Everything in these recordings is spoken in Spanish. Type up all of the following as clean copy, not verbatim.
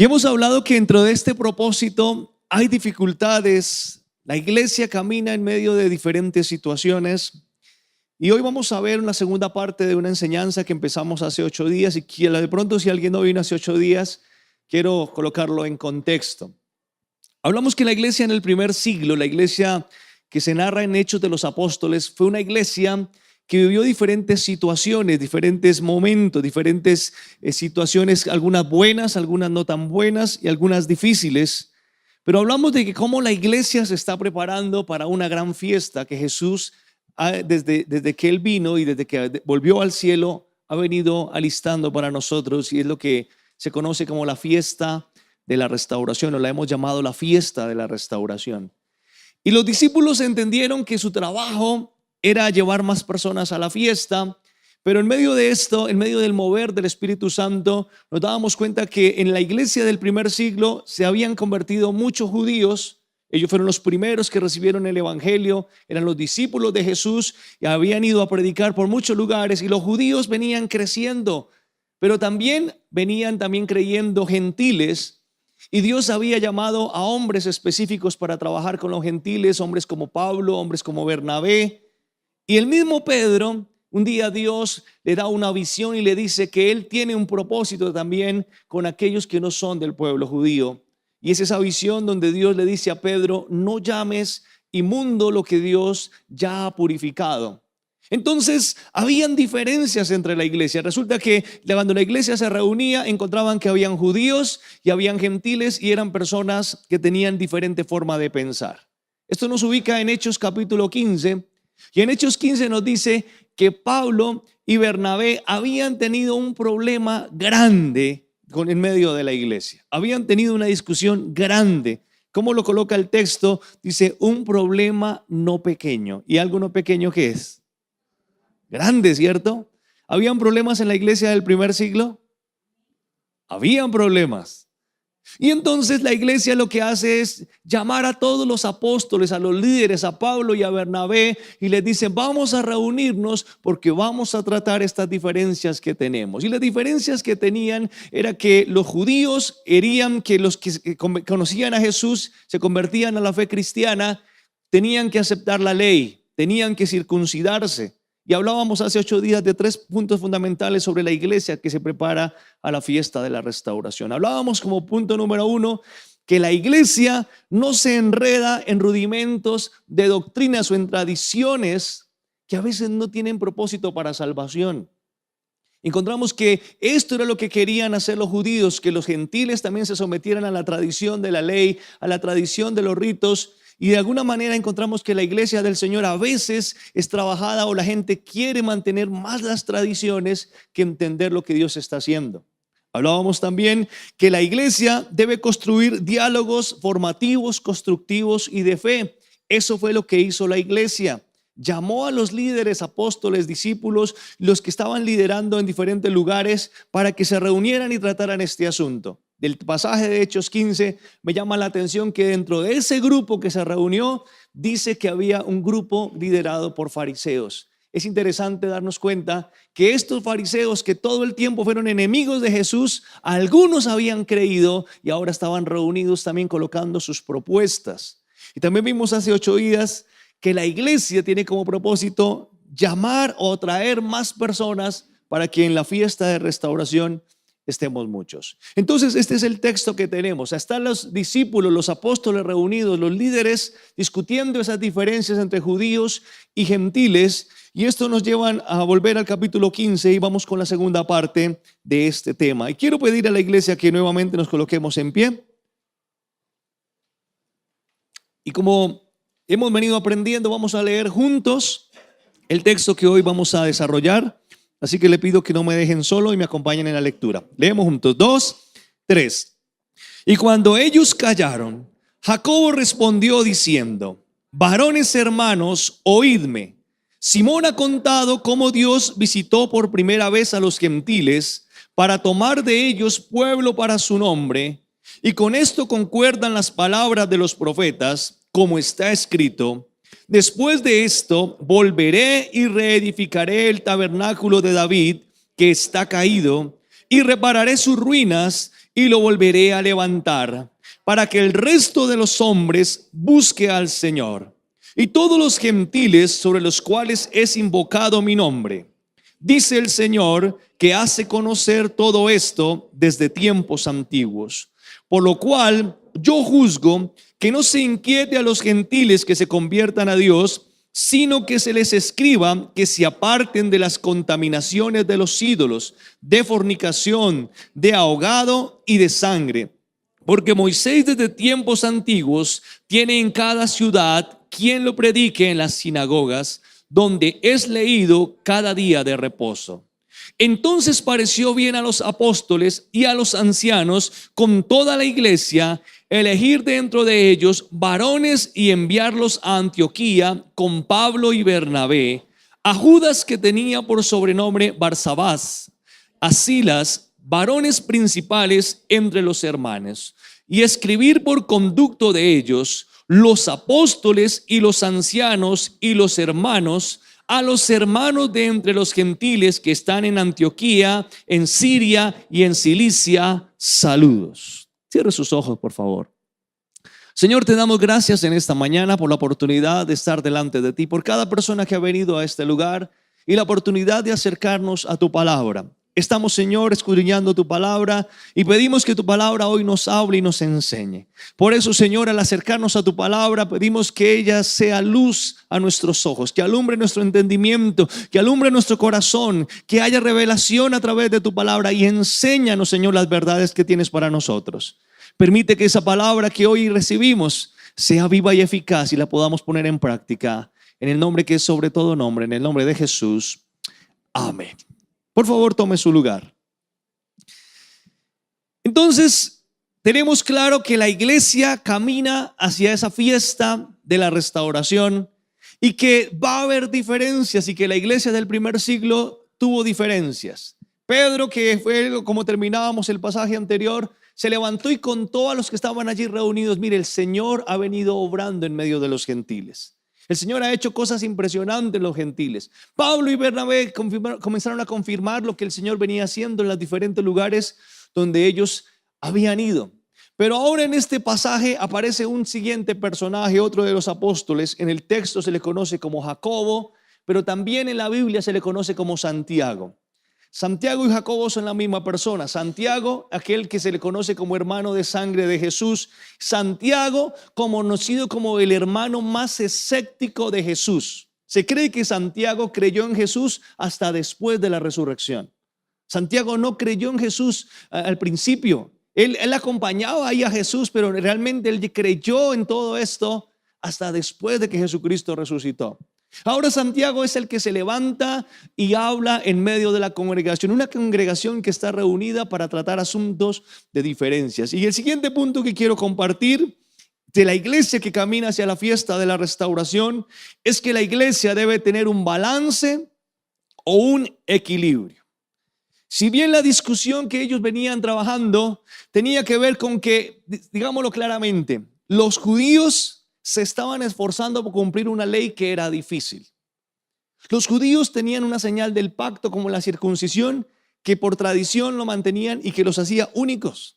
Y hemos hablado que dentro de este propósito hay dificultades. La iglesia camina en medio de diferentes situaciones. Y hoy vamos a ver una segunda parte de una enseñanza que empezamos hace 8 días. Y que de pronto, si alguien no vino hace 8 días, quiero colocarlo en contexto. Hablamos que la iglesia en el primer siglo, la iglesia que se narra en Hechos de los Apóstoles, fue una iglesia que vivió diferentes situaciones, diferentes momentos, diferentes situaciones, algunas buenas, algunas no tan buenas y algunas difíciles. Pero hablamos de que cómo la iglesia se está preparando para una gran fiesta que Jesús, desde que Él vino y desde que volvió al cielo, ha venido alistando para nosotros, y es lo que se conoce como la fiesta de la restauración, o la hemos llamado la fiesta de la restauración. Y los discípulos entendieron que su trabajo era llevar más personas a la fiesta, pero en medio de esto, en medio del mover del Espíritu Santo, nos dábamos cuenta que en la iglesia del primer siglo se habían convertido muchos judíos. Ellos fueron los primeros que recibieron el evangelio, eran los discípulos de Jesús y habían ido a predicar por muchos lugares, y los judíos venían creciendo, pero también venían creyendo gentiles. Y Dios había llamado a hombres específicos para trabajar con los gentiles, hombres como Pablo, hombres como Bernabé. Y el mismo Pedro, un día Dios le da una visión y le dice que él tiene un propósito también con aquellos que no son del pueblo judío. Y es esa visión donde Dios le dice a Pedro: no llames inmundo lo que Dios ya ha purificado. Entonces habían diferencias entre la iglesia. Resulta que cuando la iglesia se reunía, encontraban que habían judíos y habían gentiles, y eran personas que tenían diferente forma de pensar. Esto nos ubica en Hechos capítulo 15, y en Hechos 15 nos dice que Pablo y Bernabé habían tenido un problema grande en medio de la iglesia. Habían tenido una discusión grande. ¿Cómo lo coloca el texto? Dice: un problema no pequeño. ¿Y algo no pequeño qué es? Grande, ¿cierto? ¿Habían problemas en la iglesia del primer siglo? Habían problemas. Y entonces la iglesia lo que hace es llamar a todos los apóstoles, a los líderes, a Pablo y a Bernabé, y les dice: vamos a reunirnos porque vamos a tratar estas diferencias que tenemos. Y las diferencias que tenían era que los judíos querían que los que conocían a Jesús, se convertían a la fe cristiana, tenían que aceptar la ley, tenían que circuncidarse. Y hablábamos hace 8 días de 3 puntos fundamentales sobre la iglesia que se prepara a la fiesta de la restauración. Hablábamos como punto número 1 que la iglesia no se enreda en rudimentos de doctrinas o en tradiciones que a veces no tienen propósito para salvación. Encontramos que esto era lo que querían hacer los judíos, que los gentiles también se sometieran a la tradición de la ley, a la tradición de los ritos. Y de alguna manera encontramos que la iglesia del Señor a veces es trabajada, o la gente quiere mantener más las tradiciones que entender lo que Dios está haciendo. Hablábamos también que la iglesia debe construir diálogos formativos, constructivos y de fe. Eso fue lo que hizo la iglesia. Llamó a los líderes, apóstoles, discípulos, los que estaban liderando en diferentes lugares, para que se reunieran y trataran este asunto. Del pasaje de Hechos 15 me llama la atención que dentro de ese grupo que se reunió, dice que había un grupo liderado por fariseos. Es interesante darnos cuenta que estos fariseos, que todo el tiempo fueron enemigos de Jesús, algunos habían creído y ahora estaban reunidos también colocando sus propuestas. Y también vimos hace 8 días que la iglesia tiene como propósito llamar o traer más personas para que en la fiesta de restauración estemos muchos. Entonces este es el texto que tenemos. Están los discípulos, los apóstoles reunidos, los líderes discutiendo esas diferencias entre judíos y gentiles, y esto nos lleva a volver al capítulo 15 y vamos con la segunda parte de este tema. Y quiero pedir a la iglesia que nuevamente nos coloquemos en pie. Y como hemos venido aprendiendo, vamos a leer juntos el texto que hoy vamos a desarrollar. Así que le pido que no me dejen solo y me acompañen en la lectura. Leemos juntos. 2, 3. Y cuando ellos callaron, Jacobo respondió diciendo: varones hermanos, oídme. Simón ha contado cómo Dios visitó por primera vez a los gentiles para tomar de ellos pueblo para su nombre. Y con esto concuerdan las palabras de los profetas, como está escrito: después de esto volveré y reedificaré el tabernáculo de David que está caído, y repararé sus ruinas y lo volveré a levantar, para que el resto de los hombres busque al Señor, y todos los gentiles sobre los cuales es invocado mi nombre. Dice el Señor, que hace conocer todo esto desde tiempos antiguos. Por lo cual yo juzgo que no se inquiete a los gentiles que se conviertan a Dios, sino que se les escriba que se aparten de las contaminaciones de los ídolos, de fornicación, de ahogado y de sangre. Porque Moisés desde tiempos antiguos tiene en cada ciudad quien lo predique en las sinagogas, donde es leído cada día de reposo. Entonces pareció bien a los apóstoles y a los ancianos con toda la iglesia elegir dentro de ellos varones y enviarlos a Antioquía con Pablo y Bernabé, a Judas, que tenía por sobrenombre Barsabás, a Silas, varones principales entre los hermanos, y escribir por conducto de ellos los apóstoles y los ancianos y los hermanos, a los hermanos de entre los gentiles que están en Antioquía, en Siria y en Cilicia, saludos. Cierre sus ojos, por favor. Señor, te damos gracias en esta mañana por la oportunidad de estar delante de ti, por cada persona que ha venido a este lugar y la oportunidad de acercarnos a tu palabra. Estamos, Señor, escudriñando tu palabra y pedimos que tu palabra hoy nos hable y nos enseñe. Por eso, Señor, al acercarnos a tu palabra, pedimos que ella sea luz a nuestros ojos, que alumbre nuestro entendimiento, que alumbre nuestro corazón, que haya revelación a través de tu palabra y enséñanos, Señor, las verdades que tienes para nosotros. Permite que esa palabra que hoy recibimos sea viva y eficaz y la podamos poner en práctica. En el nombre que es sobre todo nombre, en el nombre de Jesús. Amén. Por favor, tome su lugar. Entonces, tenemos claro que la iglesia camina hacia esa fiesta de la restauración y que va a haber diferencias y que la iglesia del primer siglo tuvo diferencias. Pedro, que fue como terminábamos el pasaje anterior, se levantó y contó a los que estaban allí reunidos: mire, el Señor ha venido obrando en medio de los gentiles. El Señor ha hecho cosas impresionantes en los gentiles. Pablo y Bernabé comenzaron a confirmar lo que el Señor venía haciendo en los diferentes lugares donde ellos habían ido. Pero ahora en este pasaje aparece un siguiente personaje, otro de los apóstoles. En el texto se le conoce como Jacobo, pero también en la Biblia se le conoce como Santiago. Santiago y Jacobo son la misma persona. Santiago, aquel que se le conoce como hermano de sangre de Jesús. Santiago, conocido como el hermano más escéptico de Jesús. Se cree que Santiago creyó en Jesús hasta después de la resurrección. Santiago no creyó en Jesús al principio. Él acompañaba ahí a Jesús, pero realmente él creyó en todo esto hasta después de que Jesucristo resucitó. Ahora Santiago es el que se levanta y habla en medio de la congregación, una congregación que está reunida para tratar asuntos de diferencias. Y el siguiente punto que quiero compartir de la iglesia que camina hacia la fiesta de la restauración es que la iglesia debe tener un balance o un equilibrio. Si bien la discusión que ellos venían trabajando tenía que ver con que, digámoslo claramente, los judíos se estaban esforzando por cumplir una ley que era difícil. Los judíos tenían una señal del pacto como la circuncisión, que por tradición lo mantenían y que los hacía únicos.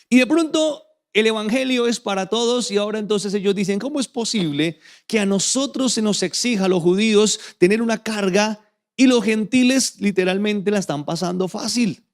Y de pronto el evangelio es para todos y ahora entonces ellos dicen: ¿cómo es posible que a nosotros se nos exija a los judíos tener una carga y los gentiles literalmente la están pasando fácil?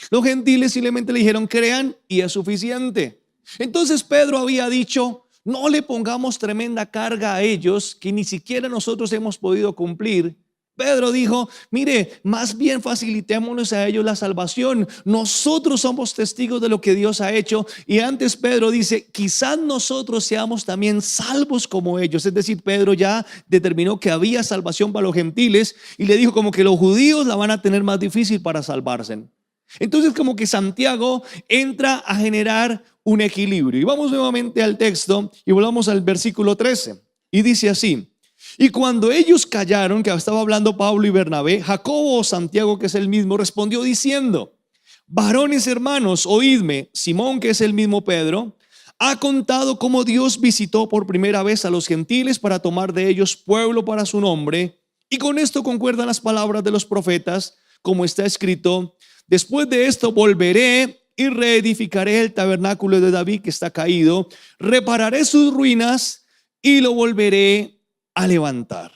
Los gentiles simplemente le dijeron: crean y es suficiente. Entonces Pedro había dicho: no le pongamos tremenda carga a ellos que ni siquiera nosotros hemos podido cumplir. Pedro dijo: mire, más bien facilitémonos a ellos la salvación. Nosotros somos testigos de lo que Dios ha hecho. Y antes Pedro dice: quizás nosotros seamos también salvos como ellos. Es decir, Pedro ya determinó que había salvación para los gentiles y le dijo como que los judíos la van a tener más difícil para salvarse. Entonces como que Santiago entra a generar un equilibrio. Y vamos nuevamente al texto y volvamos al versículo 13. Y dice así: y cuando ellos callaron, que estaba hablando Pablo y Bernabé, Jacobo o Santiago, que es el mismo, respondió diciendo: varones hermanos, oídme. Simón, que es el mismo Pedro, ha contado cómo Dios visitó por primera vez a los gentiles para tomar de ellos pueblo para su nombre. Y con esto concuerdan las palabras de los profetas, como está escrito: después de esto volveré y reedificaré el tabernáculo de David que está caído, repararé sus ruinas y lo volveré a levantar.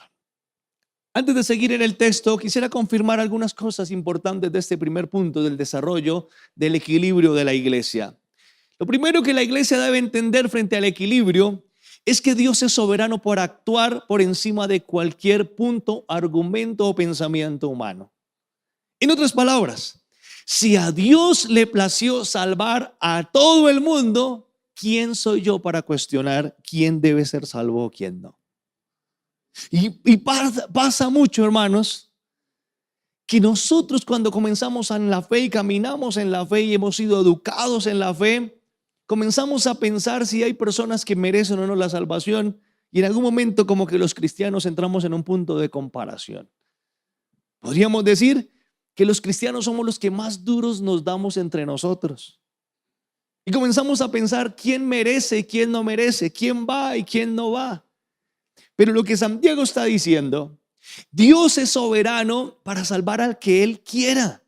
Antes de seguir en el texto, quisiera confirmar algunas cosas importantes de este primer punto del desarrollo del equilibrio de la iglesia. Lo primero que la iglesia debe entender frente al equilibrio es que Dios es soberano por actuar por encima de cualquier punto, argumento o pensamiento humano. En otras palabras, si a Dios le plació salvar a todo el mundo, ¿quién soy yo para cuestionar quién debe ser salvo o quién no? Y pasa mucho, hermanos, que nosotros cuando comenzamos en la fe y caminamos en la fe y hemos sido educados en la fe, comenzamos a pensar si hay personas que merecen o no la salvación, y en algún momento como que los cristianos entramos en un punto de comparación. Podríamos decir que los cristianos somos los que más duros nos damos entre nosotros. Y comenzamos a pensar quién merece y quién no merece, quién va y quién no va. Pero lo que Santiago está diciendo, Dios es soberano para salvar al que Él quiera.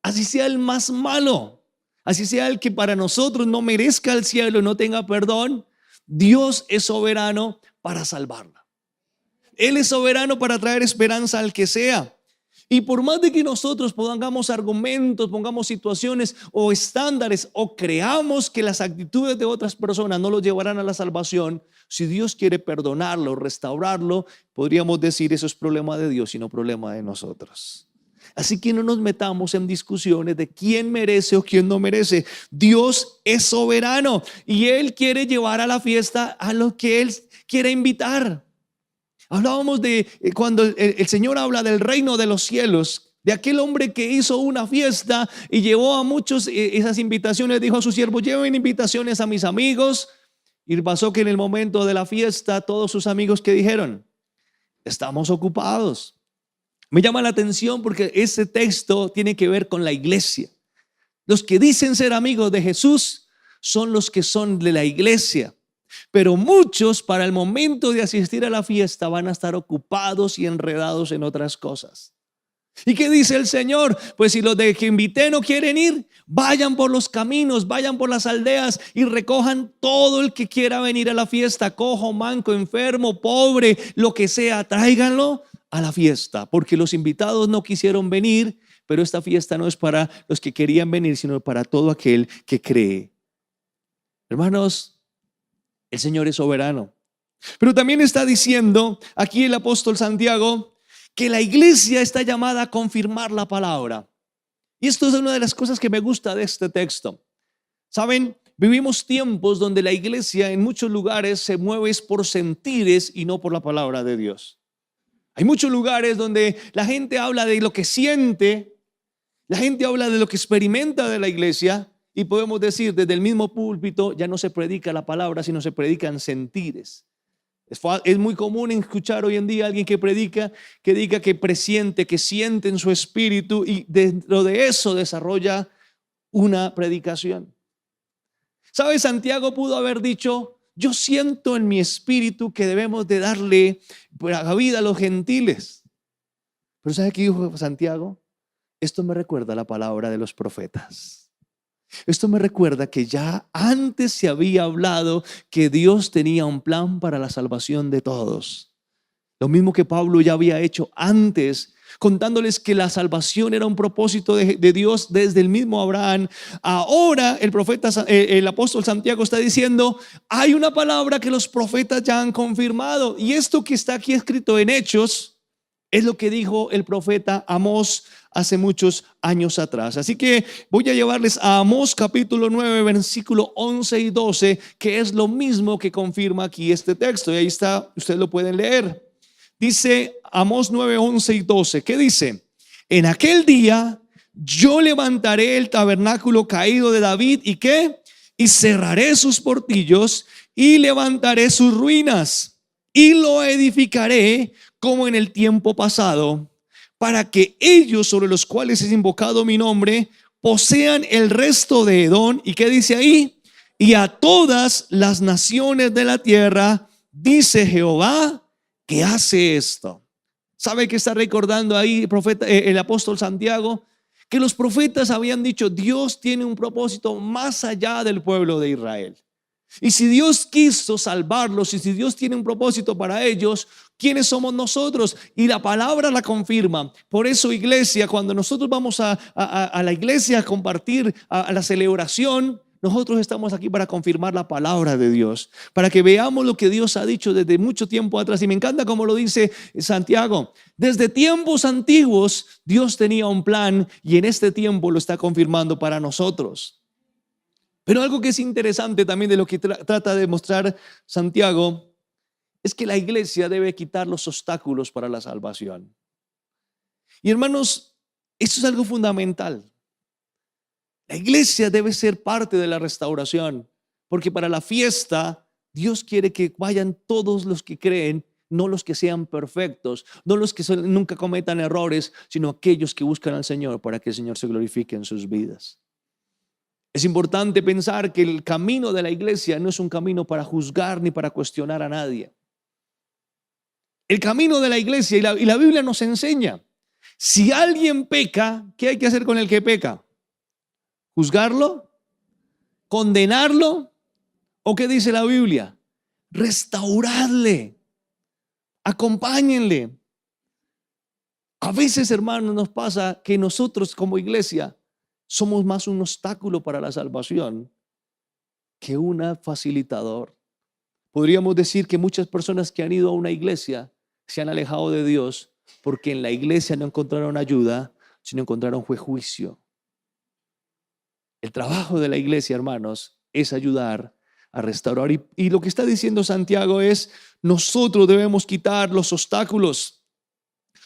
Así sea el más malo, así sea el que para nosotros no merezca el cielo, no tenga perdón, Dios es soberano para salvarla. Él es soberano para traer esperanza al que sea. Y por más de que nosotros pongamos argumentos, pongamos situaciones o estándares o creamos que las actitudes de otras personas no los llevarán a la salvación, si Dios quiere perdonarlo, restaurarlo, podríamos decir eso es problema de Dios y no problema de nosotros. Así que no nos metamos en discusiones de quién merece o quién no merece. Dios es soberano y Él quiere llevar a la fiesta a los que Él quiere invitar. Hablábamos de cuando el Señor habla del reino de los cielos, de aquel hombre que hizo una fiesta y llevó a muchos esas invitaciones, dijo a sus siervos, lleven invitaciones a mis amigos. Y pasó que en el momento de la fiesta todos sus amigos que dijeron, estamos ocupados. Me llama la atención porque ese texto tiene que ver con la iglesia. Los que dicen ser amigos de Jesús son los que son de la iglesia. Pero muchos para el momento de asistir a la fiesta van a estar ocupados y enredados en otras cosas. ¿Y qué dice el Señor? Pues si los de que invité no quieren ir, vayan por los caminos, vayan por las aldeas y recojan todo el que quiera venir a la fiesta, cojo, manco, enfermo, pobre, lo que sea, tráiganlo a la fiesta, porque los invitados no quisieron venir, pero esta fiesta no es para los que querían venir, sino para todo aquel que cree. Hermanos, el Señor es soberano. Pero también está diciendo aquí el apóstol Santiago que la iglesia está llamada a confirmar la palabra. Y esto es una de las cosas que me gusta de este texto. Saben, vivimos tiempos donde la iglesia en muchos lugares se mueve por sentires y no por la palabra de Dios. Hay muchos lugares donde la gente habla de lo que siente, la gente habla de lo que experimenta de la iglesia. Y podemos decir, desde el mismo púlpito ya no se predica la palabra, sino se predican sentires. Es muy común escuchar hoy en día a alguien que predica, que diga que presiente, que siente en su espíritu y dentro de eso desarrolla una predicación. ¿Sabes? Santiago pudo haber dicho, yo siento en mi espíritu que debemos de darle vida a los gentiles. Pero ¿sabe qué dijo Santiago? Esto me recuerda a la palabra de los profetas. Esto me recuerda que ya antes se había hablado que Dios tenía un plan para la salvación de todos. Lo mismo que Pablo ya había hecho antes, contándoles que la salvación era un propósito de Dios desde el mismo Abraham. Ahora el apóstol Santiago está diciendo, hay una palabra que los profetas ya han confirmado. Y esto que está aquí escrito en Hechos es lo que dijo el profeta Amós hace muchos años atrás. Así que voy a llevarles a Amós capítulo 9, versículo 11 y 12, que es lo mismo que confirma aquí este texto. Y ahí está, ustedes lo pueden leer. Dice Amós 9, 11 y 12. ¿Qué dice? En aquel día yo levantaré el tabernáculo caído de David y ¿qué? Y cerraré sus portillos y levantaré sus ruinas y lo edificaré como en el tiempo pasado, para que ellos sobre los cuales es invocado mi nombre posean el resto de Edom. ¿Y qué dice ahí? Y a todas las naciones de la tierra, dice Jehová, que hace esto. ¿Sabe qué está recordando ahí el apóstol Santiago? que los profetas habían dicho, Dios tiene un propósito más allá del pueblo de Israel. Y si Dios quiso salvarlos y si Dios tiene un propósito para ellos, ¿quiénes somos nosotros? Y la palabra la confirma. Por eso, iglesia, cuando nosotros vamos a la iglesia a compartir a la celebración, nosotros estamos aquí para confirmar la palabra de Dios, para que veamos lo que Dios ha dicho desde mucho tiempo atrás. Y me encanta como lo dice Santiago. Desde tiempos antiguos Dios tenía un plan y en este tiempo lo está confirmando para nosotros. Pero algo que es interesante también de lo que trata de mostrar Santiago es que la iglesia debe quitar los obstáculos para la salvación. Y hermanos, esto es algo fundamental. La iglesia debe ser parte de la restauración, porque para la fiesta Dios quiere que vayan todos los que creen, no los que sean perfectos, no los que nunca cometan errores, sino aquellos que buscan al Señor para que el Señor se glorifique en sus vidas. Es importante pensar que el camino de la iglesia no es un camino para juzgar ni para cuestionar a nadie. El camino de la iglesia y la Biblia nos enseña, si alguien peca, ¿qué hay que hacer con el que peca? ¿Juzgarlo? ¿Condenarlo? ¿O qué dice la Biblia? Restauradle, acompáñenle. A veces, hermanos, nos pasa que nosotros como iglesia somos más un obstáculo para la salvación que un facilitador. Podríamos decir que muchas personas que han ido a una iglesia se han alejado de Dios porque en la iglesia no encontraron ayuda, sino encontraron juicio. El trabajo de la iglesia, hermanos, es ayudar a restaurar. Y lo que está diciendo Santiago es, nosotros debemos quitar los obstáculos.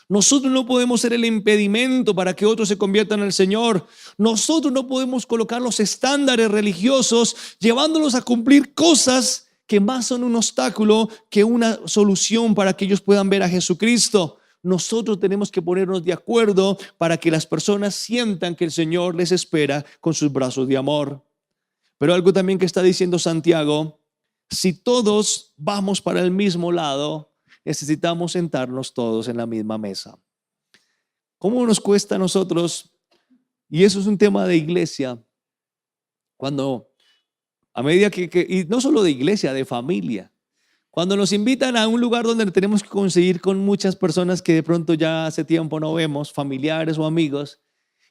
Nosotros no podemos ser el impedimento para que otros se conviertan en el Señor. Nosotros no podemos colocar los estándares religiosos llevándolos a cumplir cosas que más son un obstáculo que una solución para que ellos puedan ver a Jesucristo. Nosotros tenemos que ponernos de acuerdo para que las personas sientan que el Señor les espera con sus brazos de amor. Pero algo también que está diciendo Santiago, si todos vamos para el mismo lado, necesitamos sentarnos todos en la misma mesa. ¿Cómo nos cuesta a nosotros? Y eso es un tema de iglesia. Cuando a medida y no solo de iglesia, de familia. Cuando nos invitan a un lugar donde tenemos que conseguir con muchas personas que de pronto ya hace tiempo no vemos, familiares o amigos,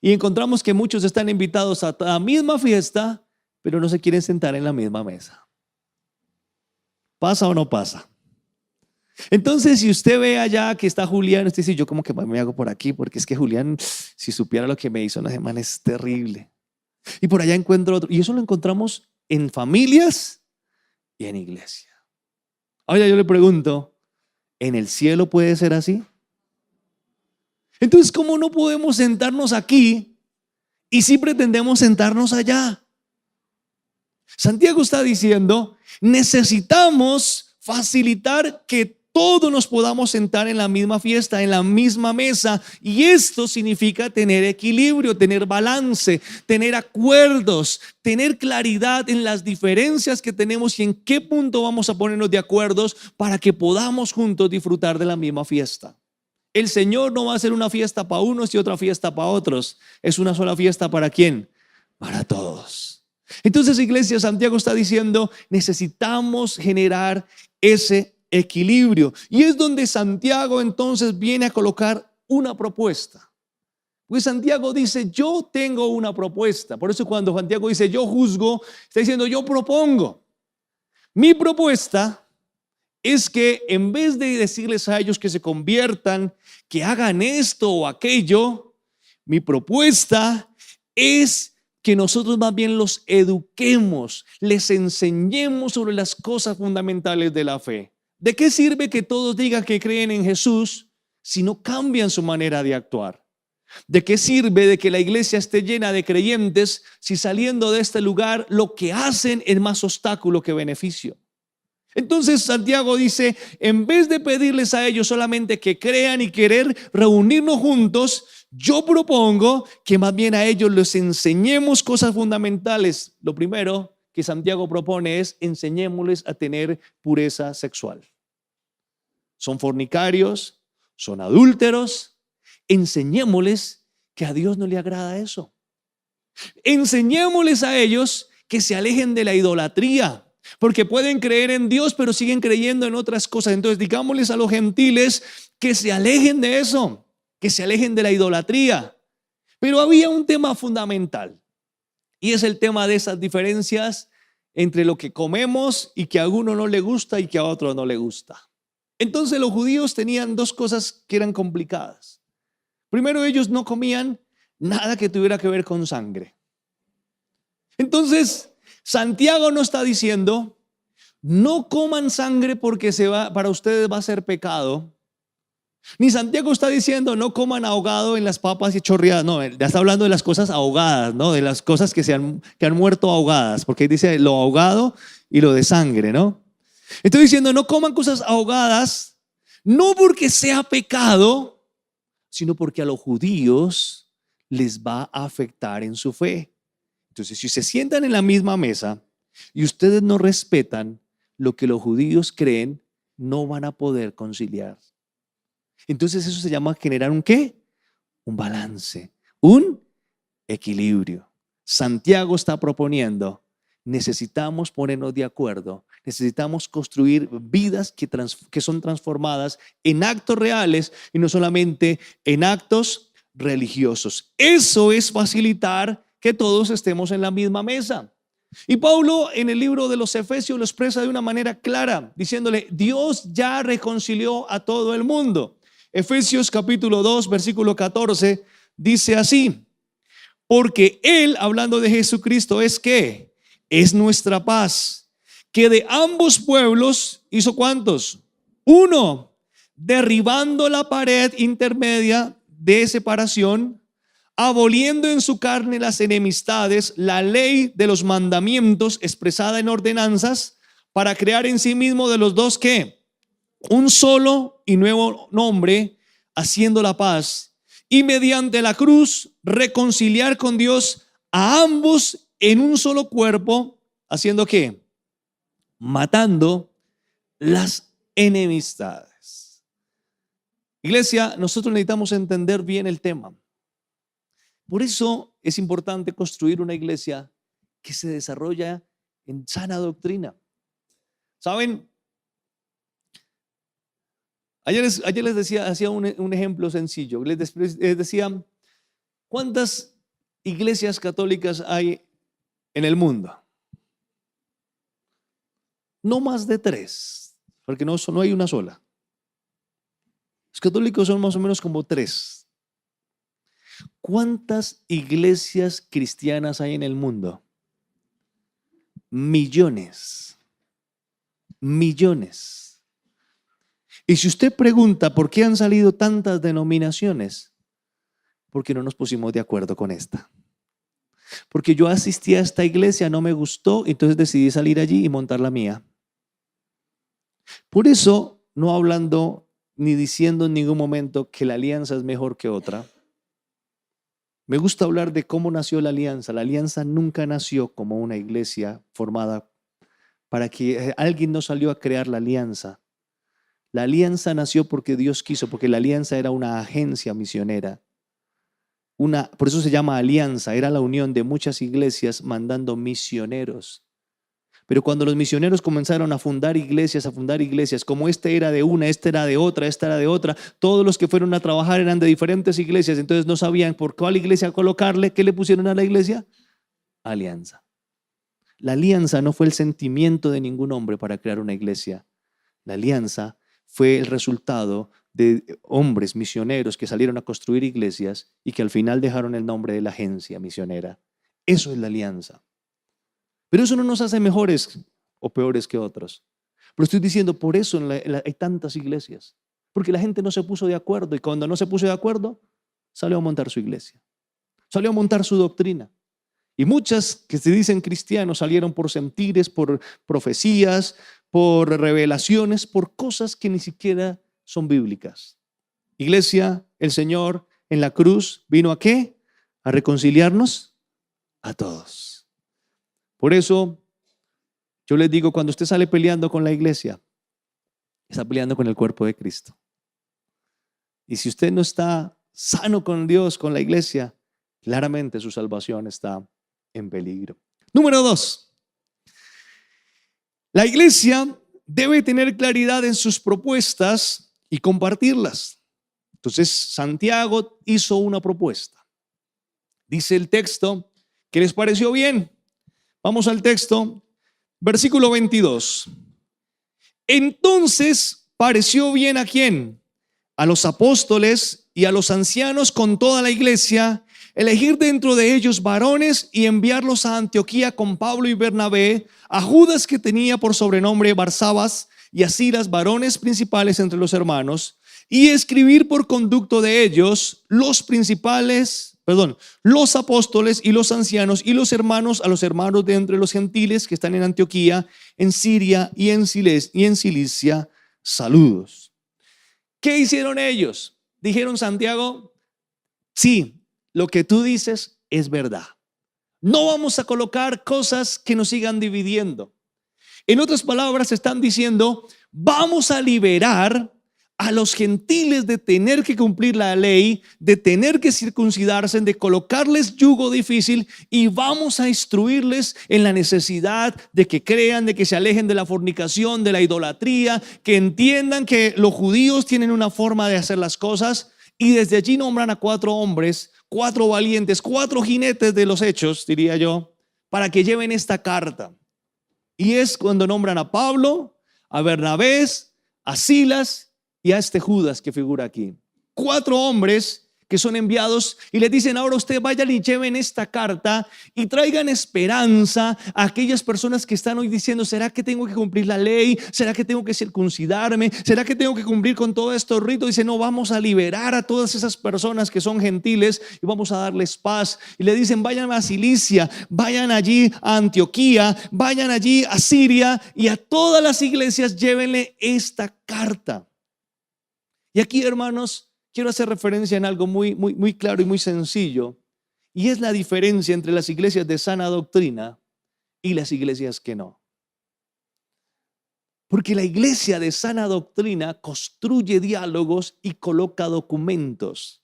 y encontramos que muchos están invitados a la misma fiesta, pero no se quieren sentar en la misma mesa. ¿Pasa o no pasa? Entonces, si usted ve allá que está Julián, usted dice, yo como que me hago por aquí, porque es que Julián, si supiera lo que me hizo una semana, es terrible. Y por allá encuentro otro. Y eso lo encontramos en familias y en iglesia. Ahora yo le pregunto, ¿en el cielo puede ser así? Entonces, ¿cómo no podemos sentarnos aquí y si pretendemos sentarnos allá? Santiago está diciendo, necesitamos facilitar que todos nos podamos sentar en la misma fiesta, en la misma mesa. Y esto significa tener equilibrio, tener balance, tener acuerdos, tener claridad en las diferencias que tenemos y en qué punto vamos a ponernos de acuerdo para que podamos juntos disfrutar de la misma fiesta. El Señor no va a hacer una fiesta para unos y otra fiesta para otros. Es una sola fiesta ¿para quién? Para todos. Entonces, iglesia, Santiago está diciendo, necesitamos generar ese equilibrio. Y es donde Santiago entonces viene a colocar una propuesta. Pues Santiago dice, yo tengo una propuesta. Por eso cuando Santiago dice, yo juzgo, está diciendo, yo propongo. Mi propuesta es que en vez de decirles a ellos que se conviertan, que hagan esto o aquello, mi propuesta es que nosotros más bien los eduquemos, les enseñemos sobre las cosas fundamentales de la fe. ¿De qué sirve que todos digan que creen en Jesús si no cambian su manera de actuar? ¿De qué sirve de que la iglesia esté llena de creyentes si saliendo de este lugar lo que hacen es más obstáculo que beneficio? Entonces Santiago dice, en vez de pedirles a ellos solamente que crean y querer reunirnos juntos, yo propongo que más bien a ellos les enseñemos cosas fundamentales. Lo primero que Santiago propone es enseñémosles a tener pureza sexual. Son fornicarios, son adúlteros, enseñémosles que a Dios no le agrada eso. Enseñémosles a ellos que se alejen de la idolatría, porque pueden creer en Dios, pero siguen creyendo en otras cosas. Entonces, digámosles a los gentiles que se alejen de eso, que se alejen de la idolatría. Pero había un tema fundamental, y es el tema de esas diferencias entre lo que comemos y que a uno no le gusta y que a otro no le gusta. Entonces, los judíos tenían dos cosas que eran complicadas. Primero, ellos no comían nada que tuviera que ver con sangre. Entonces, Santiago no está diciendo, no coman sangre porque para ustedes va a ser pecado. Ni Santiago está diciendo, no coman ahogado en las papas y chorreadas. No, ya está hablando de las cosas ahogadas, ¿no? De las cosas que han muerto ahogadas, porque dice lo ahogado y lo de sangre, ¿no? Estoy diciendo, no coman cosas ahogadas, no porque sea pecado, sino porque a los judíos les va a afectar en su fe. Entonces, si se sientan en la misma mesa y ustedes no respetan lo que los judíos creen, no van a poder conciliar. Entonces, eso se llama generar un ¿qué? Un balance, un equilibrio. Santiago está proponiendo, necesitamos ponernos de acuerdo, necesitamos construir vidas que son transformadas en actos reales y no solamente en actos religiosos. Eso es facilitar que todos estemos en la misma mesa. Y Pablo en el libro de los Efesios lo expresa de una manera clara, diciéndole, Dios ya reconcilió a todo el mundo. Efesios capítulo 2, versículo 14, dice así, porque Él, hablando de Jesucristo, es ¿qué? Es nuestra paz, que de ambos pueblos hizo ¿cuántos? Uno, derribando la pared intermedia de separación, aboliendo en su carne las enemistades, la ley de los mandamientos expresada en ordenanzas, para crear en sí mismo de los dos ¿qué? Un solo y nuevo nombre, haciendo la paz, y mediante la cruz reconciliar con Dios a ambos en un solo cuerpo, haciendo ¿qué? Matando las enemistades. Iglesia, nosotros necesitamos entender bien el tema. Por eso es importante construir una iglesia que se desarrolla en sana doctrina. ¿Saben? Ayer les decía, hacía un ejemplo sencillo. Les decía, ¿cuántas iglesias católicas hay en el mundo? No más de 3, porque no hay una sola. Los católicos son más o menos como 3. ¿Cuántas iglesias cristianas hay en el mundo? Millones. Millones. Y si usted pregunta por qué han salido tantas denominaciones, porque no nos pusimos de acuerdo con esta. Porque yo asistí a esta iglesia, no me gustó, entonces decidí salir allí y montar la mía. Por eso, no hablando ni diciendo en ningún momento que la alianza es mejor que otra, me gusta hablar de cómo nació la alianza. La alianza nunca nació como una iglesia formada para que alguien no salió a crear la alianza. La alianza nació porque Dios quiso, porque la alianza era una agencia misionera. Por eso se llama alianza, era la unión de muchas iglesias mandando misioneros. Pero cuando los misioneros comenzaron a fundar iglesias, como este era de una, este era de otra, esta era de otra, todos los que fueron a trabajar eran de diferentes iglesias, entonces no sabían por cuál iglesia colocarle. ¿Qué le pusieron a la iglesia? Alianza. La alianza no fue el sentimiento de ningún hombre para crear una iglesia. La alianza fue el resultado de hombres misioneros que salieron a construir iglesias y que al final dejaron el nombre de la agencia misionera. Eso es la alianza. Pero eso no nos hace mejores o peores que otros. Pero estoy diciendo, por eso hay tantas iglesias. Porque la gente no se puso de acuerdo y cuando no se puso de acuerdo, salió a montar su iglesia. Salió a montar su doctrina. Y muchas que se dicen cristianos salieron por sentires, por profecías, por revelaciones, por cosas que ni siquiera son bíblicas. Iglesia, el Señor en la cruz vino ¿a qué? A reconciliarnos a todos. Por eso yo les digo, cuando usted sale peleando con la iglesia, está peleando con el cuerpo de Cristo. Y si usted no está sano con Dios, con la iglesia, claramente su salvación está en peligro. Número 2. La iglesia debe tener claridad en sus propuestas y compartirlas. Entonces, Santiago hizo una propuesta. Dice el texto que les pareció bien. Vamos al texto, versículo 22. Entonces, ¿pareció bien a quién? A los apóstoles y a los ancianos con toda la iglesia, elegir dentro de ellos varones y enviarlos a Antioquía con Pablo y Bernabé, a Judas, que tenía por sobrenombre Barsabas, y a Silas, varones principales entre los hermanos, y escribir por conducto de ellos los apóstoles y los ancianos y los hermanos a los hermanos de entre los gentiles que están en Antioquía, en Siria y en Cilicia, saludos. ¿Qué hicieron ellos? Dijeron: Santiago, sí, lo que tú dices es verdad. No vamos a colocar cosas que nos sigan dividiendo. En otras palabras, están diciendo: vamos a liberar a los gentiles de tener que cumplir la ley, de tener que circuncidarse, de colocarles yugo difícil, y vamos a instruirles en la necesidad de que crean, de que se alejen de la fornicación, de la idolatría, que entiendan que los judíos tienen una forma de hacer las cosas. Y desde allí nombran a 4 hombres, 4 valientes, 4 jinetes de los hechos, diría yo, para que lleven esta carta. Y es cuando nombran a Pablo, a Bernabé, a Silas y a este Judas que figura aquí. 4 hombres que son enviados y les dicen: ahora ustedes vayan y lleven esta carta y traigan esperanza a aquellas personas que están hoy diciendo: ¿será que tengo que cumplir la ley? ¿Será que tengo que circuncidarme? ¿Será que tengo que cumplir con todos estos ritos? Dice: no, vamos a liberar a todas esas personas que son gentiles y vamos a darles paz. Y le dicen: vayan a Cilicia, vayan allí a Antioquía, vayan allí a Siria, y a todas las iglesias llévenle esta carta. Y aquí, hermanos, quiero hacer referencia en algo muy claro y muy sencillo, y es la diferencia entre las iglesias de sana doctrina y las iglesias que no. Porque la iglesia de sana doctrina construye diálogos y coloca documentos.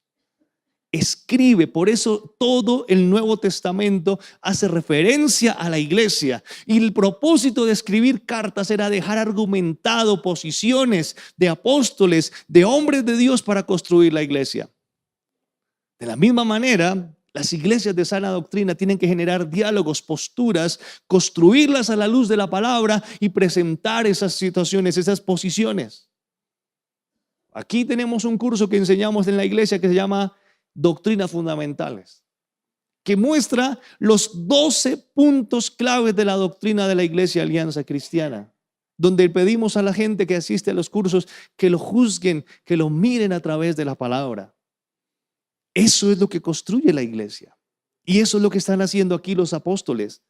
Escribe, por eso todo el Nuevo Testamento hace referencia a la iglesia, y el propósito de escribir cartas era dejar argumentado posiciones de apóstoles, de hombres de Dios, para construir la iglesia. De la misma manera, las iglesias de sana doctrina tienen que generar diálogos, posturas, construirlas a la luz de la palabra y presentar esas situaciones, esas posiciones. Aquí tenemos un curso que enseñamos en la iglesia que se llama Doctrinas Fundamentales, que muestra los 12 puntos claves de la doctrina de la Iglesia Alianza Cristiana, donde pedimos a la gente que asiste a los cursos que lo juzguen, que lo miren a través de la palabra. Eso es lo que construye la iglesia, y eso es lo que están haciendo aquí los apóstoles: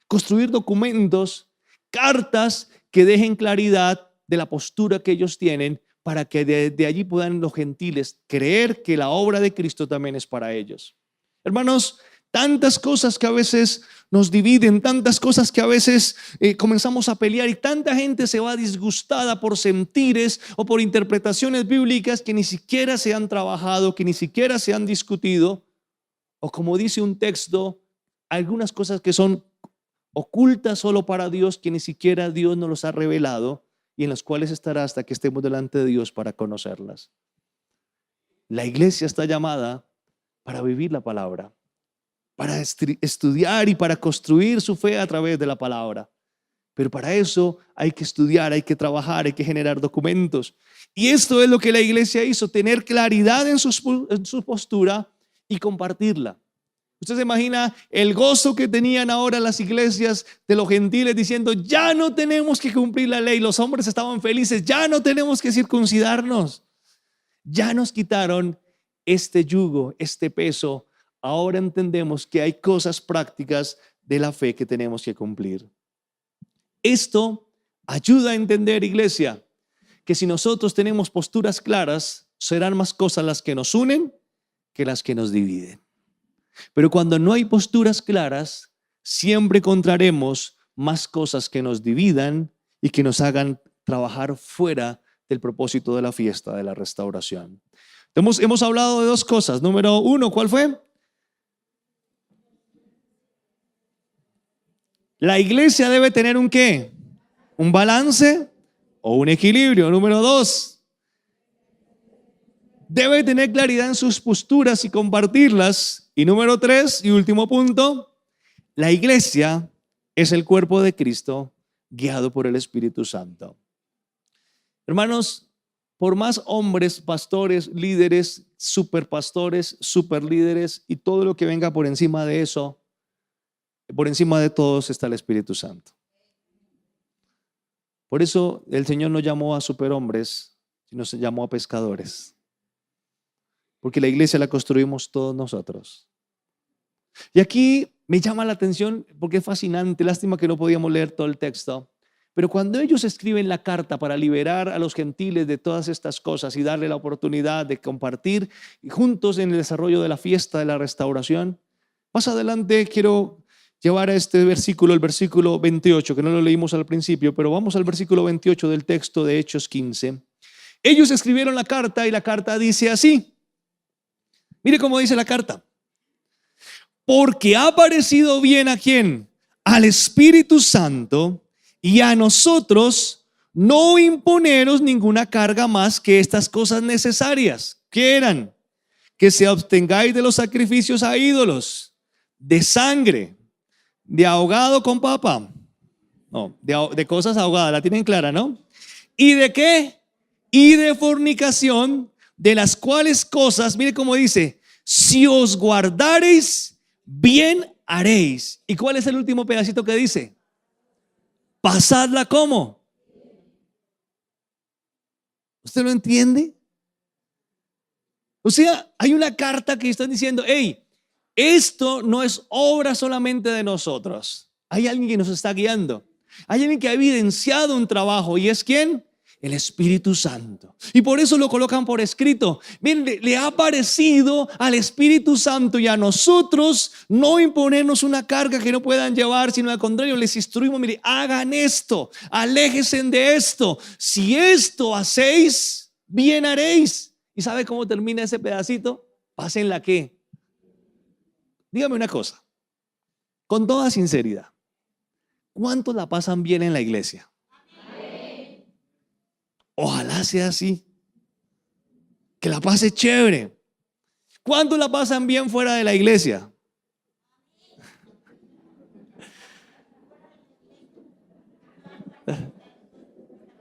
construir documentos, cartas que dejen claridad de la postura que ellos tienen, para que de allí puedan los gentiles creer que la obra de Cristo también es para ellos. Hermanos, tantas cosas que a veces nos dividen, tantas cosas que a veces comenzamos a pelear, y tanta gente se va disgustada por sentires o por interpretaciones bíblicas que ni siquiera se han trabajado, que ni siquiera se han discutido, o como dice un texto, algunas cosas que son ocultas solo para Dios, que ni siquiera Dios nos los ha revelado, y en las cuales estará hasta que estemos delante de Dios para conocerlas. La iglesia está llamada para vivir la palabra, para estudiar y para construir su fe a través de la palabra. Pero para eso hay que estudiar, hay que trabajar, hay que generar documentos. Y esto es lo que la iglesia hizo: tener claridad en su postura y compartirla. Usted se imagina el gozo que tenían ahora las iglesias de los gentiles diciendo: ya no tenemos que cumplir la ley. Los hombres estaban felices: ya no tenemos que circuncidarnos. Ya nos quitaron este yugo, este peso. Ahora entendemos que hay cosas prácticas de la fe que tenemos que cumplir. Esto ayuda a entender, iglesia, que si nosotros tenemos posturas claras, serán más cosas las que nos unen que las que nos dividen. Pero cuando no hay posturas claras, siempre encontraremos más cosas que nos dividan y que nos hagan trabajar fuera del propósito de la fiesta de la restauración. Hemos hablado de dos cosas. Número uno, ¿cuál fue? La iglesia debe tener un ¿qué? Un balance o un equilibrio. Número dos, debe tener claridad en sus posturas y compartirlas. Y número tres y último punto, la iglesia es el cuerpo de Cristo guiado por el Espíritu Santo. Hermanos, por más hombres, pastores, líderes, superpastores, superlíderes y todo lo que venga por encima de eso, por encima de todos está el Espíritu Santo. Por eso el Señor no llamó a superhombres, sino se llamó a pescadores. Porque la iglesia la construimos todos nosotros. Y aquí me llama la atención porque es fascinante, lástima que no podíamos leer todo el texto. Pero cuando ellos escriben la carta para liberar a los gentiles de todas estas cosas y darle la oportunidad de compartir juntos en el desarrollo de la fiesta de la restauración, más adelante quiero llevar a este versículo, el versículo 28, que no lo leímos al principio, pero vamos al versículo 28 del texto de Hechos 15. Ellos escribieron la carta y la carta dice así. Mire cómo dice la carta. Porque ha parecido bien ¿a quién? Al Espíritu Santo y a nosotros no imponeros ninguna carga más que estas cosas necesarias. ¿Qué eran? Que se abstengáis de los sacrificios a ídolos, de sangre, de ahogado con papa. No, de cosas ahogadas, la tienen clara, ¿no? ¿Y de qué? Y de fornicación, de las cuales cosas, mire cómo dice, si os guardareis, bien haréis. ¿Y cuál es el último pedacito que dice? Pasadla ¿cómo? ¿Usted lo entiende? O sea, hay una carta que están diciendo, hey, esto no es obra solamente de nosotros. Hay alguien que nos está guiando. Hay alguien que ha evidenciado un trabajo. ¿Y es quién? El Espíritu Santo. Y por eso lo colocan por escrito. Miren, le ha parecido al Espíritu Santo y a nosotros no imponernos una carga que no puedan llevar, sino al contrario, les instruimos, mire, hagan esto, aléjense de esto. Si esto hacéis, bien haréis. ¿Y sabe cómo termina ese pedacito? Pásenla ¿qué? Dígame una cosa, con toda sinceridad, ¿cuántos la pasan bien en la iglesia? Ojalá sea así, que la pase chévere. ¿Cuántos la pasan bien fuera de la iglesia?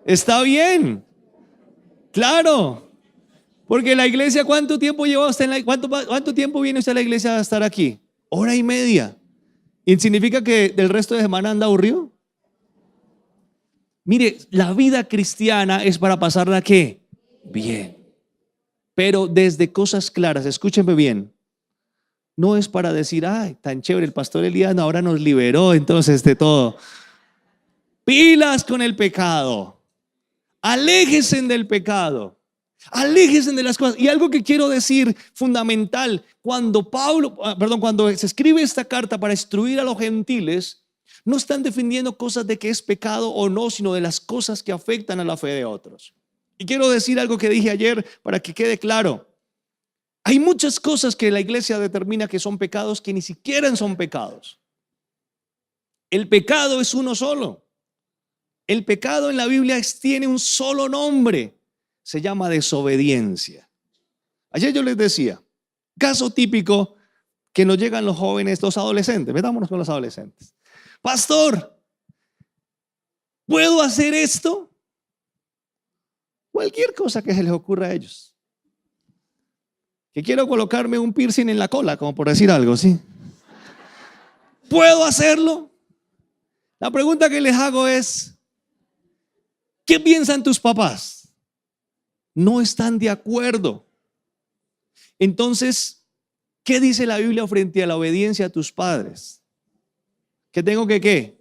Está bien, claro, porque la iglesia, ¿cuánto tiempo lleva usted cuánto tiempo viene usted a la iglesia a estar aquí? Hora y media. ¿Y significa que del resto de semana anda aburrido? Mire, la vida cristiana es para pasarla ¿qué? Bien. Pero desde cosas claras, escúchenme bien. No es para decir, ay, tan chévere, el pastor Elías ahora nos liberó entonces de todo. Pilas con el pecado. Aléjense del pecado. Aléjense de las cosas. Y algo que quiero decir fundamental, cuando se escribe esta carta para instruir a los gentiles, no están defendiendo cosas de que es pecado o no, sino de las cosas que afectan a la fe de otros. Y quiero decir algo que dije ayer para que quede claro. Hay muchas cosas que la iglesia determina que son pecados que ni siquiera son pecados. El pecado es uno solo. El pecado en la Biblia tiene un solo nombre. Se llama desobediencia. Ayer yo les decía, caso típico que nos llegan los jóvenes, los adolescentes. Metámonos con los adolescentes. Pastor, ¿puedo hacer esto? Cualquier cosa que se les ocurra a ellos. Que quiero colocarme un piercing en la cola, como por decir algo, ¿sí? ¿Puedo hacerlo? La pregunta que les hago es, ¿qué piensan tus papás? No están de acuerdo. Entonces, ¿qué dice la Biblia frente a la obediencia a tus padres? ¿Que tengo que qué?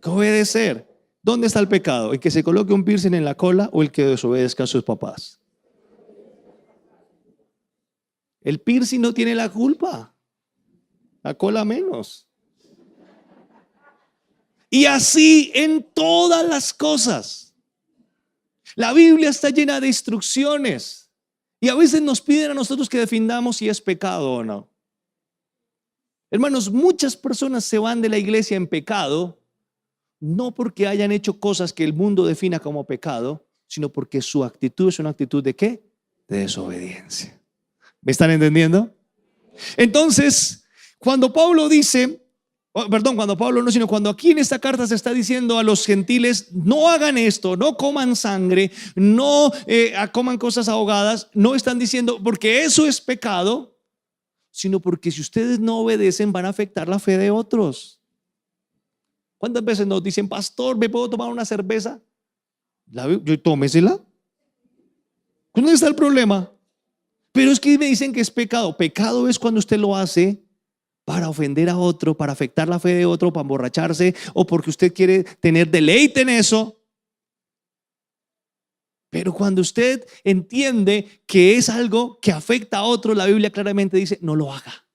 Que obedecer. ¿Dónde está el pecado? ¿El que se coloque un piercing en la cola o el que desobedezca a sus papás? El piercing no tiene la culpa. La cola menos. Y así en todas las cosas. La Biblia está llena de instrucciones. Y a veces nos piden a nosotros que defendamos si es pecado o no. Hermanos, muchas personas se van de la iglesia en pecado, no porque hayan hecho cosas que el mundo defina como pecado, sino porque su actitud es una actitud ¿de qué? De desobediencia. ¿Me están entendiendo? Entonces, cuando Pablo dice, cuando Pablo no, sino cuando aquí en esta carta se está diciendo a los gentiles, no hagan esto, no coman sangre, no coman cosas ahogadas, no están diciendo porque eso es pecado, sino porque si ustedes no obedecen van a afectar la fe de otros. ¿Cuántas veces nos dicen, pastor, ¿me puedo tomar una cerveza? Yo tómesela. ¿Dónde está el problema? Pero es que me dicen que es pecado. Pecado es cuando usted lo hace para ofender a otro, para afectar la fe de otro, para emborracharse o porque usted quiere tener deleite en eso. Pero cuando usted entiende que es algo que afecta a otro, la Biblia claramente dice, no lo haga.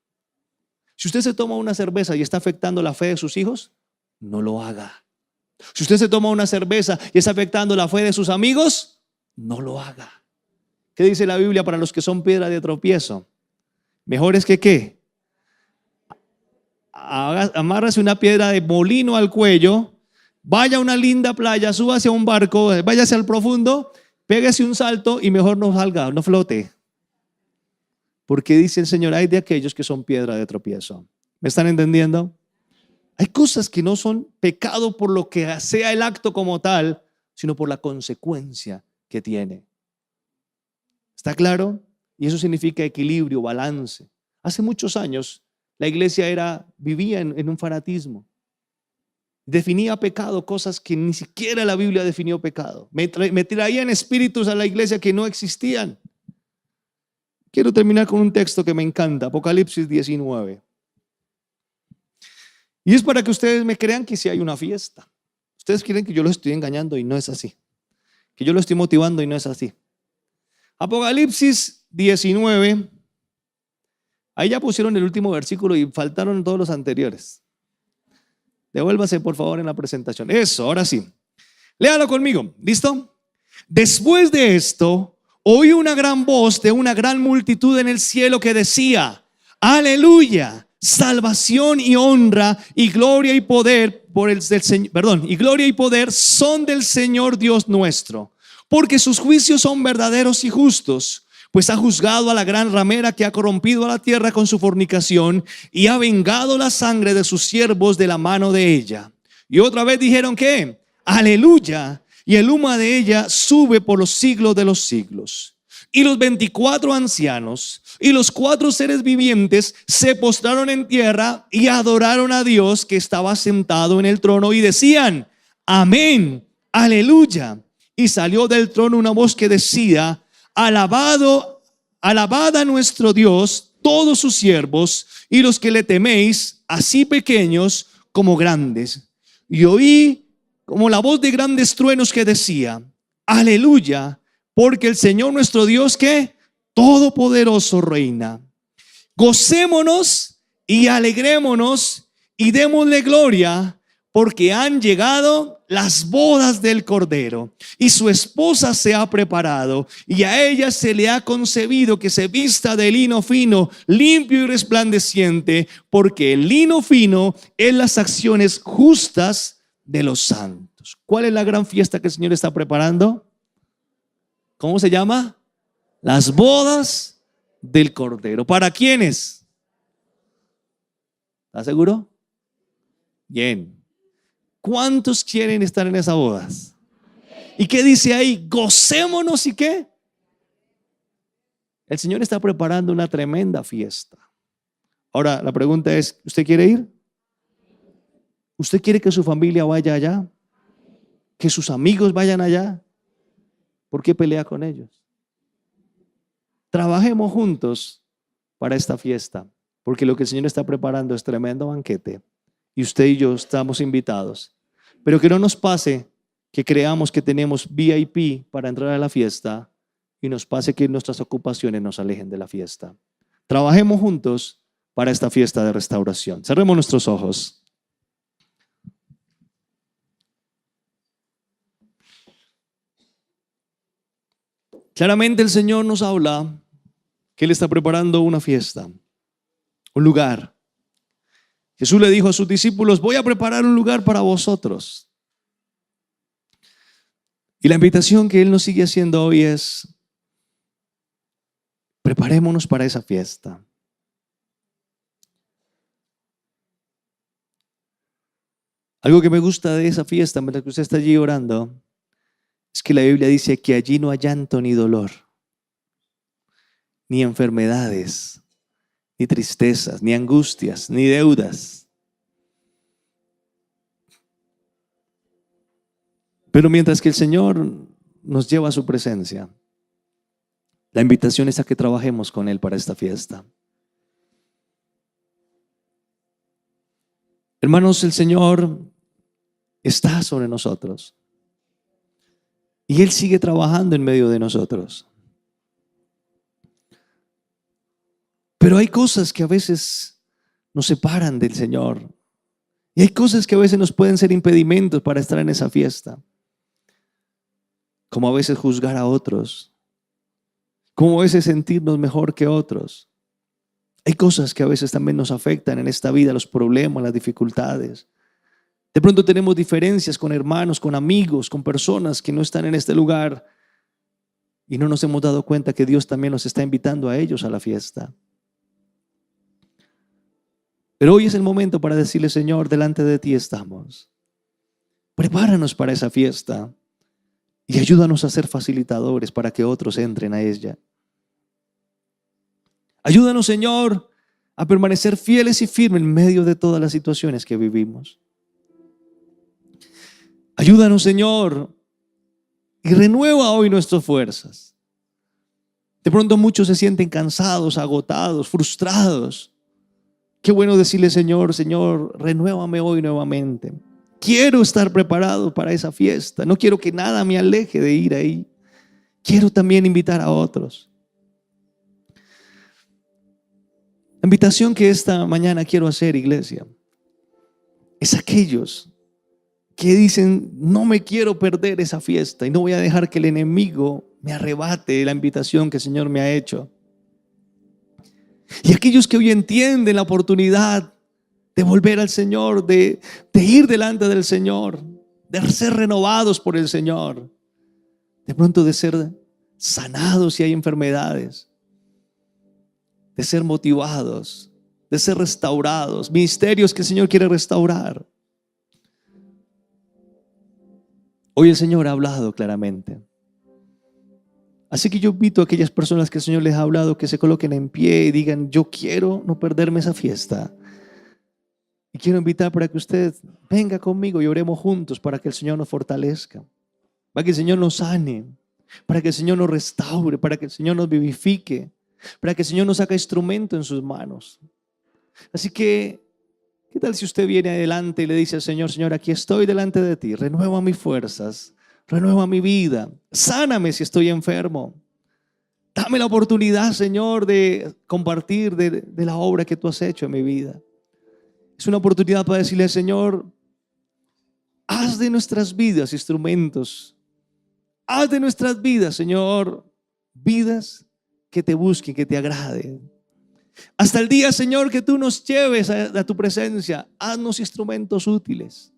Si usted se toma una cerveza y está afectando la fe de sus hijos, no lo haga. Si usted se toma una cerveza y está afectando la fe de sus amigos, no lo haga. ¿Qué dice la Biblia para los que son piedra de tropiezo? Mejor es que ¿qué? Amárrase una piedra de molino al cuello, vaya a una linda playa, súbase a un barco, váyase al profundo, pégase un salto y mejor no salga, no flote. Porque dice el Señor, hay de aquellos que son piedra de tropiezo. ¿Me están entendiendo? Hay cosas que no son pecado por lo que sea el acto como tal, sino por la consecuencia que tiene. ¿Está claro? Y eso significa equilibrio, balance. Hace muchos años la iglesia vivía en un fanatismo. Definía pecado, cosas que ni siquiera la Biblia definió pecado. Me traían espíritus a la iglesia que no existían. Quiero terminar con un texto que me encanta, Apocalipsis 19. Y es para que ustedes me crean que sí hay una fiesta. Ustedes quieren que yo los estoy engañando y no es así. Que yo los estoy motivando y no es así. Apocalipsis 19. Ahí ya pusieron el último versículo y faltaron todos los anteriores. Devuélvase por favor en la presentación. Eso, ahora sí. Léalo conmigo. ¿Listo? Después de esto, oí una gran voz de una gran multitud en el cielo que decía: aleluya, salvación y honra y gloria y poder y gloria y poder son del Señor Dios nuestro, porque sus juicios son verdaderos y justos. Pues ha juzgado a la gran ramera que ha corrompido a la tierra con su fornicación y ha vengado la sangre de sus siervos de la mano de ella. Y otra vez dijeron que aleluya, y el humo de ella sube por los siglos de los siglos. Y los 24 ancianos y los 4 seres vivientes se postraron en tierra y adoraron a Dios que estaba sentado en el trono y decían: amén, aleluya. Y salió del trono una voz que decía: alabad a nuestro Dios, todos sus siervos y los que le teméis, así pequeños como grandes. Y oí como la voz de grandes truenos que decía: aleluya, porque el Señor nuestro Dios, que todopoderoso reina. Gocémonos y alegrémonos y démosle gloria, porque han llegado las bodas del Cordero y su esposa se ha preparado, y a ella se le ha concebido que se vista de lino fino, limpio y resplandeciente, porque el lino fino es las acciones justas de los santos. ¿Cuál es la gran fiesta que el Señor está preparando? ¿Cómo se llama? Las bodas del Cordero. ¿Para quiénes? ¿Estás seguro? Bien. ¿Cuántos quieren estar en esas bodas? ¿Y qué dice ahí? Gocémonos y qué. El Señor está preparando una tremenda fiesta. Ahora la pregunta es, ¿usted quiere ir? ¿Usted quiere que su familia vaya allá? ¿Que sus amigos vayan allá? ¿Por qué pelea con ellos? Trabajemos juntos para esta fiesta, porque lo que el Señor está preparando es tremendo banquete y usted y yo estamos invitados. Pero que no nos pase que creamos que tenemos VIP para entrar a la fiesta y nos pase que nuestras ocupaciones nos alejen de la fiesta. Trabajemos juntos para esta fiesta de restauración. Cerremos nuestros ojos. Claramente el Señor nos habla que Él está preparando una fiesta, un lugar. Jesús le dijo a sus discípulos: voy a preparar un lugar para vosotros. Y la invitación que Él nos sigue haciendo hoy es: preparémonos para esa fiesta. Algo que me gusta de esa fiesta, mientras que usted está allí orando, es que la Biblia dice que allí no hay llanto ni dolor, ni enfermedades, ni tristezas, ni angustias, ni deudas. Pero mientras que el Señor nos lleva a su presencia, la invitación es a que trabajemos con Él para esta fiesta. Hermanos, el Señor está sobre nosotros y Él sigue trabajando en medio de nosotros. Pero hay cosas que a veces nos separan del Señor y hay cosas que a veces nos pueden ser impedimentos para estar en esa fiesta, como a veces juzgar a otros, como a veces sentirnos mejor que otros. Hay cosas que a veces también nos afectan en esta vida, los problemas, las dificultades. De pronto tenemos diferencias con hermanos, con amigos, con personas que no están en este lugar y no nos hemos dado cuenta que Dios también nos está invitando a ellos a la fiesta. Pero hoy es el momento para decirle: Señor, delante de ti estamos. Prepáranos para esa fiesta y ayúdanos a ser facilitadores para que otros entren a ella. Ayúdanos, Señor, a permanecer fieles y firmes en medio de todas las situaciones que vivimos. Ayúdanos, Señor, y renueva hoy nuestras fuerzas. De pronto muchos se sienten cansados, agotados, frustrados. Qué bueno decirle: Señor, renuévame hoy nuevamente. Quiero estar preparado para esa fiesta. No quiero que nada me aleje de ir ahí. Quiero también invitar a otros. La invitación que esta mañana quiero hacer, iglesia, es a aquellos que dicen: no me quiero perder esa fiesta y no voy a dejar que el enemigo me arrebate la invitación que el Señor me ha hecho. Y aquellos que hoy entienden la oportunidad de volver al Señor, de ir delante del Señor, de ser renovados por el Señor, de pronto de ser sanados si hay enfermedades, de ser motivados, de ser restaurados, ministerios que el Señor quiere restaurar. Hoy el Señor ha hablado claramente. Así que yo invito a aquellas personas que el Señor les ha hablado que se coloquen en pie y digan: yo quiero no perderme esa fiesta. Y quiero invitar para que usted venga conmigo y oremos juntos para que el Señor nos fortalezca, para que el Señor nos sane, para que el Señor nos restaure, para que el Señor nos vivifique, para que el Señor nos haga instrumento en sus manos. Así que, ¿qué tal si usted viene adelante y le dice al Señor: Señor, aquí estoy delante de ti, renueva mis fuerzas, renueva mi vida, sáname si estoy enfermo, dame la oportunidad, Señor, de compartir de la obra que tú has hecho en mi vida. Es una oportunidad para decirle al Señor: haz de nuestras vidas instrumentos, haz de nuestras vidas, Señor, vidas que te busquen, que te agraden. Hasta el día, Señor, que tú nos lleves a tu presencia, haznos instrumentos útiles.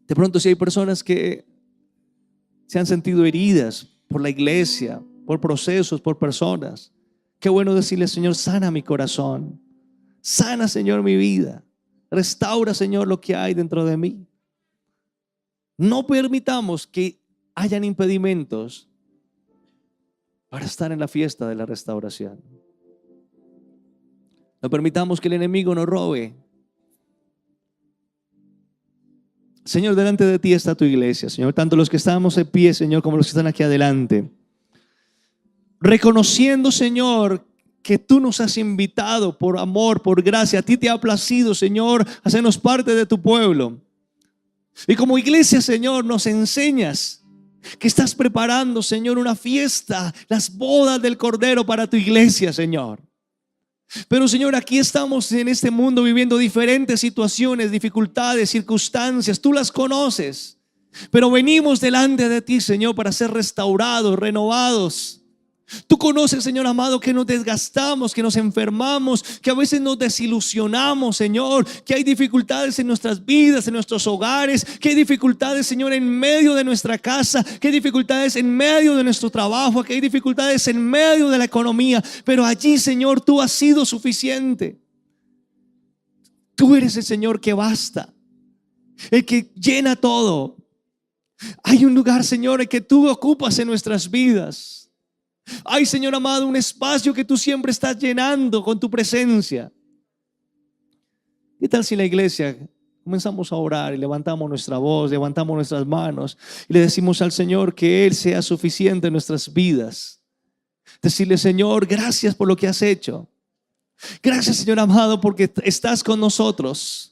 De pronto, si hay personas que se han sentido heridas por la iglesia, por procesos, por personas, qué bueno decirle: Señor, sana mi corazón, sana, Señor, mi vida, restaura, Señor, lo que hay dentro de mí. No permitamos que hayan impedimentos para estar en la fiesta de la restauración. No permitamos que el enemigo nos robe. Señor, delante de ti está tu iglesia, Señor, tanto los que estamos en pie, Señor, como los que están aquí adelante. Reconociendo, Señor, que tú nos has invitado por amor, por gracia. A ti te ha placido, Señor, hacernos parte de tu pueblo. Y como iglesia, Señor, nos enseñas que estás preparando, Señor, una fiesta, las bodas del Cordero para tu iglesia, Señor. Pero, Señor, aquí estamos en este mundo viviendo diferentes situaciones, dificultades, circunstancias. Tú las conoces. Pero venimos delante de ti, Señor, para ser restaurados, renovados. Tú conoces, Señor amado, que nos desgastamos, que nos enfermamos, que a veces nos desilusionamos, Señor, que hay dificultades en nuestras vidas, en nuestros hogares, que hay dificultades, Señor, en medio de nuestra casa, que hay dificultades en medio de nuestro trabajo, que hay dificultades en medio de la economía. Pero allí, Señor, tú has sido suficiente. Tú eres el Señor que basta, el que llena todo. Hay un lugar, Señor, el que tú ocupas en nuestras vidas. Hay, Señor amado, un espacio que tú siempre estás llenando con tu presencia. ¿Qué tal si la iglesia comenzamos a orar y levantamos nuestra voz, levantamos nuestras manos y le decimos al Señor que Él sea suficiente en nuestras vidas? Decirle: Señor, gracias por lo que has hecho. Gracias, Señor amado, porque estás con nosotros.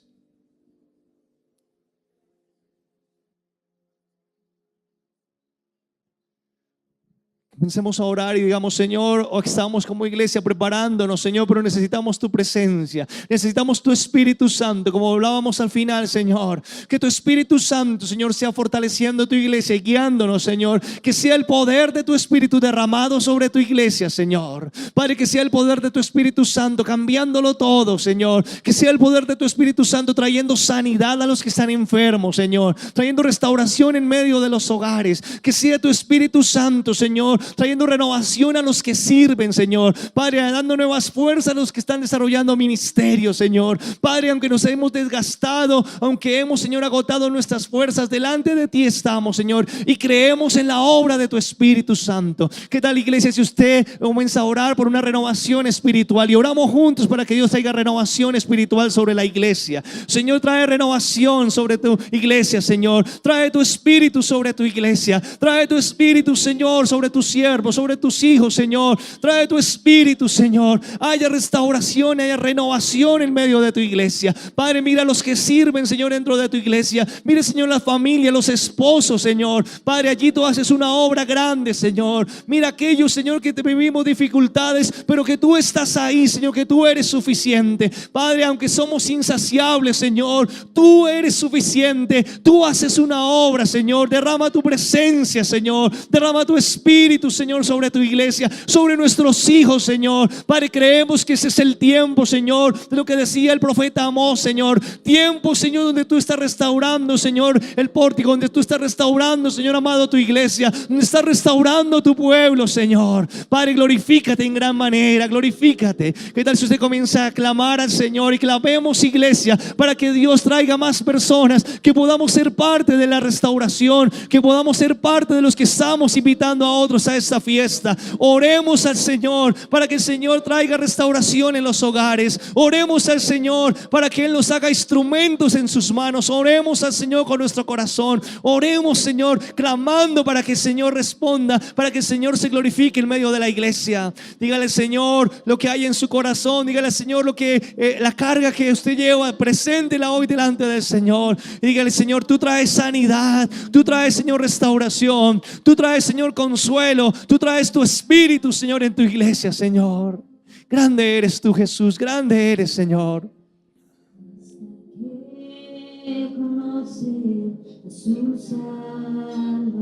Comencemos a orar y digamos: Señor, estamos como iglesia preparándonos, Señor, pero necesitamos tu presencia, necesitamos tu Espíritu Santo, como hablábamos al final, Señor. Que tu Espíritu Santo, Señor, sea fortaleciendo tu iglesia y guiándonos, Señor. Que sea el poder de tu Espíritu derramado sobre tu iglesia, Señor. Padre, que sea el poder de tu Espíritu Santo cambiándolo todo, Señor. Que sea el poder de tu Espíritu Santo trayendo sanidad a los que están enfermos, Señor. Trayendo restauración en medio de los hogares. Que sea tu Espíritu Santo, Señor, trayendo renovación a los que sirven, Señor. Padre, dando nuevas fuerzas a los que están desarrollando ministerios, Señor. Padre, aunque nos hemos desgastado, aunque hemos, Señor, agotado nuestras fuerzas, delante de ti estamos, Señor, y creemos en la obra de tu Espíritu Santo. ¿Qué tal, iglesia, si usted comienza a orar por una renovación espiritual y oramos juntos para que Dios traiga renovación espiritual sobre la iglesia? Señor, trae renovación sobre tu iglesia, Señor. Trae tu Espíritu sobre tu iglesia. Trae tu Espíritu, Señor, sobre tus siervos, sobre tus hijos, Señor. Trae tu Espíritu, Señor. Haya restauración, haya renovación en medio de tu iglesia. Padre, mira a los que sirven, Señor, dentro de tu iglesia. Mire, Señor, la familia, los esposos, Señor. Padre, allí tú haces una obra grande, Señor. Mira aquellos, Señor, que te vivimos dificultades, pero que tú estás ahí, Señor, que tú eres suficiente. Padre, aunque somos insaciables, Señor, tú eres suficiente. Tú haces una obra, Señor. Derrama tu presencia, Señor. Derrama tu Espíritu, Señor, sobre tu iglesia, sobre nuestros hijos, Señor. Padre, creemos que ese es el tiempo, Señor, de lo que decía el profeta Amós, Señor. Tiempo, Señor, donde tú estás restaurando, Señor, el pórtico, donde tú estás restaurando, Señor amado, tu iglesia, donde estás restaurando tu pueblo, Señor. Padre, glorifícate en gran manera, glorifícate. ¿Qué tal si usted comienza a clamar al Señor y clamemos, iglesia, para que Dios traiga más personas, que podamos ser parte de la restauración, que podamos ser parte de los que estamos invitando a otros a esta fiesta? Oremos al Señor para que el Señor traiga restauración en los hogares. Oremos al Señor para que Él nos haga instrumentos en sus manos. Oremos al Señor con nuestro corazón. Oremos, Señor, clamando para que el Señor responda, para que el Señor se glorifique en medio de la iglesia. Dígale, Señor, lo que hay en su corazón. Dígale, Señor, lo que la carga que usted lleva, preséntela hoy delante del Señor. Dígale, Señor, tú traes sanidad, tú traes, Señor, restauración, tú traes, Señor, consuelo, tú traes tu Espíritu, Señor, en tu iglesia, Señor. Grande eres tú, Jesús, grande eres, Señor. Conocer a su Salvador.